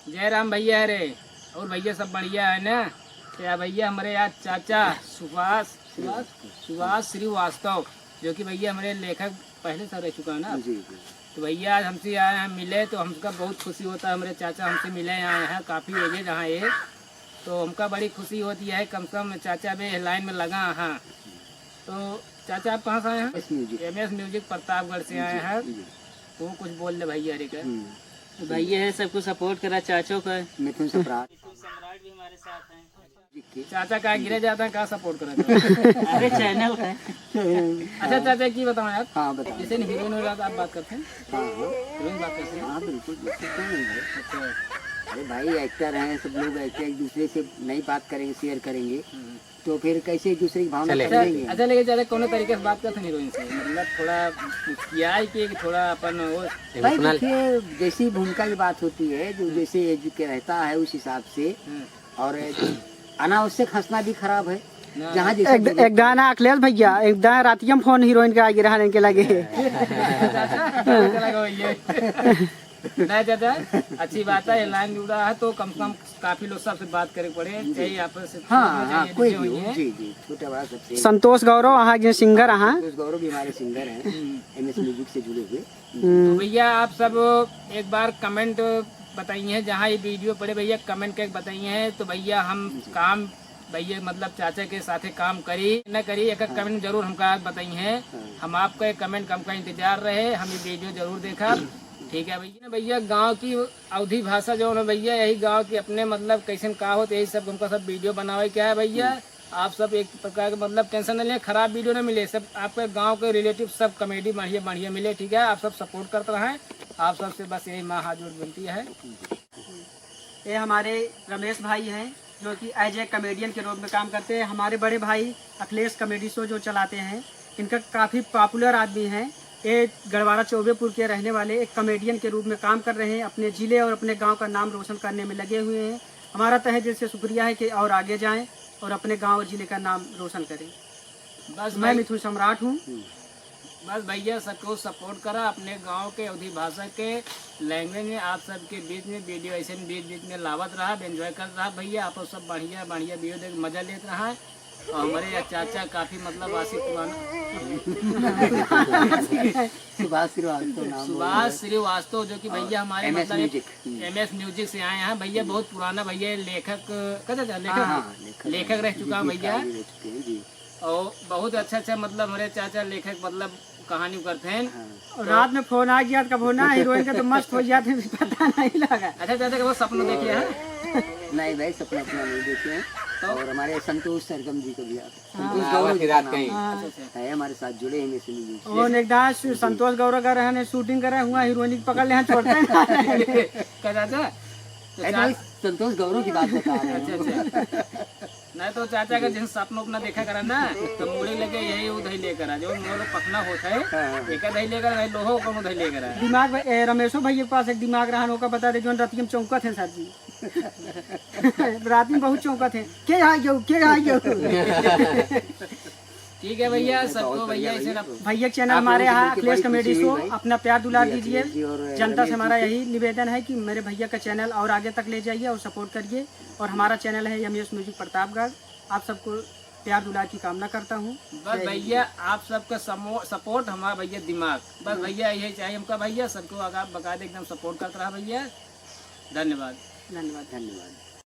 जय राम भैया रे। और भैया सब बढ़िया है ना। क्या भैया हमारे आज चाचा सुभाष श्रीवास्तव जो कि भैया हमारे लेखक पहले से रह चुका है ना। जी जी। तो भैया आज हमसे आए हैं मिले तो हमका बहुत खुशी होता है। हमारे चाचा हमसे मिले आए हैं काफ़ी एजेड यहाँ ये, तो हमका बड़ी खुशी होती है। कम से कम चाचा भी लाइन में लगा। हाँ तो चाचा आप कहाँ से आए हैं? MS म्यूजिक प्रतापगढ़ से आए हैं। तो कुछ बोल ले भैया रे का। तो भैया है सबको सपोर्ट करा, चाचों का मिथुन सम्राट भी हमारे साथ हैं। चाचा का गिरे जाता है, कहाँ सपोर्ट करा अरे चैनल है। अच्छा चाचा की बताओ यार। हाँ बताओ। जैसे हीरोइन हो आप बात करते हैं, हाँ हाँ हीरोइन बात करते हैं। हाँ बिल्कुल बिल्कुल, क्यों नहीं है। अच्छा अरे भाई एक्टर हैं, सब लोग एक्टर एक दूसरे से नई बात करेंगे, शेयर करेंगे तो फिर कैसे एक दूसरे की भावना समझेंगे। अच्छा लेकिन ज्यादा कौन तरीके से बात करते हैं हीरोइन से, मतलब थोड़ा किया है कि थोड़ा अपन वो भाई देखिए, जैसी भूमिका की बात होती है, जो जैसे के रहता है उस हिसाब से। और अनावश्यक हंसना भी खराब है। जहाँ जैसे एक दाना अखिलेश भैया एक दाना रातियम फोन हीरोइन के आगे रहने के लगे। नहीं चाचा अच्छी बात है, लाइन जुड़ा है तो कम से कम काफी लोग सबसे बात करे पड़े चाहिए आपस से। हाँ कोई भी हो, जी जी, छोटा बड़ा सबसे। संतोष गौरव वहाँ जो सिंगर हैं, संतोष गौरव भी हमारे सिंगर हैं, MS म्यूजिक से जुड़े हुए। तो भैया आप सब एक बार कमेंट बताइए, जहाँ ये वीडियो पड़े भैया कमेंट करके बताइए। तो भैया हम काम भैया मतलब चाचा के साथ काम करी न करी, एक कमेंट जरूर हमका बताइए। हम आपका एक कमेंट हमका इंतजार रहे, हम ये वीडियो जरूर देखा। ठीक है भैया। भैया गांव की अवधी भाषा जो है भैया, यही गांव की अपने मतलब कैसे का होते यही सब हमका सब वीडियो बनावे क्या है भैया। आप सब एक प्रकार का मतलब टेंशन नहीं लें, खराब वीडियो ना मिले, सब आपके गांव के रिलेटिव सब कॉमेडी बढ़िया बढ़िया मिले। ठीक है, आप सब सपोर्ट करते रहें। आप सबसे बस यही माँ हाथ जोड़ बनती है। ये हमारे रमेश भाई हैं जो कि एज ए कमेडियन के रूप में काम करते हैं। हमारे बड़े भाई अखिलेश कॉमेडी शो जो चलाते हैं, इनका काफ़ी पॉपुलर आदमी हैं। ये गढ़वाड़ा चौबेपुर के रहने वाले एक कमेडियन के रूप में काम कर रहे हैं, अपने ज़िले और अपने गांव का नाम रोशन करने में लगे हुए हैं। हमारा तहे दिल से शुक्रिया है कि और आगे जाएं और अपने गांव और ज़िले का नाम रोशन करें। बस मैं मिथुन सम्राट हूँ। बस भैया सबको सपोर्ट करा, अपने गांव के अवधी भाषा के लैंग्वेज में आप सबके बीच में वीडियो ऐसे बीच बीच में लावत रहा, एंजॉय कर रहा भैया। आप सब बढ़िया बढ़िया वीडियो देख मजा लेते रहा है। और हमारे चाचा काफी मतलब आशिक पुराना सुभाष श्रीवास्तव जो कि भैया हमारे मतलब MS म्यूजिक से आए हैं भैया। बहुत पुराना भैया लेखक रह चुका भैया। और बहुत अच्छा मतलब हमारे चाचा लेखक मतलब कहानी करते हैं। रात में फोन आ गया कब होना हीरोइन का तो मस्त हो जाते, पता नहीं लगा। अच्छा चाचा का वो सपना देखिए है? नहीं भाई सपना अपना नहीं देखे हैं। और हमारे संतोष सरगम जी को भी संतोष हाँ, गौरव जी का नाम अच्छा। है, हमारे साथ जुड़े हैं MS म्यूजिक से। और एकदास संतोष गौरव का रहने शूटिंग करे हुआ हीरोइन पकड़ ले छोड़ते हैं। चाचा अरे भाई संतोष गौरव की बात बता रहे हैं। अच्छा नहीं तो चाचा का जिन सपनों अपना देखा करा ना तो मुड़ी लगे यही उधर लेकर जो मोर पकना होता है एक दही लेकर नहीं लोहो को उधर लेकर आए। दिमाग रमेशो भैया के पास एक दिमाग रहा होगा, बता दे जो रात में चौंकत है सर जी। रात में बहुत चौंकत है, के आइयो। ठीक है भैया सबको भैया इसे भैया चैनल हमारे यहाँ अखिलेश कॉमेडी शो अपना प्यार दुलार दीजिए। जनता से हमारा यही निवेदन है कि मेरे भैया का चैनल और आगे तक ले जाइए और सपोर्ट करिए। और हमारा चैनल है MS म्यूजिक प्रतापगढ़। आप सबको प्यार दुलार की कामना करता हूँ। बस भैया आप सबका सपोर्ट हमारा भैया दिमाग, बस भैया यही चाहिए हमका भैया। सबको आगे बकायदे एकदम सपोर्ट करता रहा भैया। धन्यवाद धन्यवाद धन्यवाद।